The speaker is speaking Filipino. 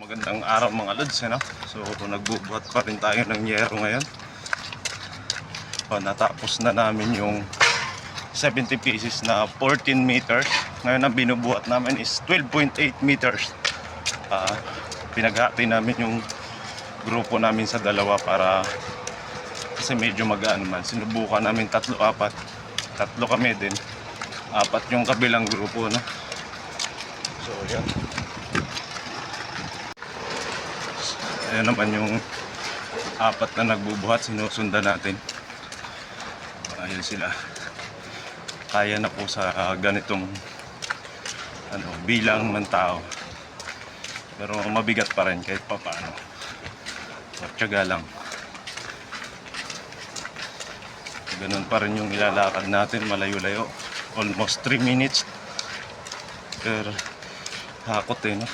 Magandang araw mga lods, no? So nagbubuhat pa rin tayo ng yero ngayon. Natapos na namin yung 70 pieces na 14 meters. Ngayon ang binubuhat namin is 12.8 meters. Pinaghati namin yung grupo namin sa dalawa para kasi medyo magaan man. Sinubukan namin 3-4. Tatlo kami din. 4 yung kabilang grupo, no? So yan. Ayan naman yung 4 na nagbubuhat, sinusundan natin. Ayan sila. Kaya na po sa ganitong bilang ng tao. Pero mabigat pa rin kahit pa paano. Tiyaga lang. Ganun pa rin yung ilalakad natin, malayo-layo. Almost 3 minutes per hakot, no?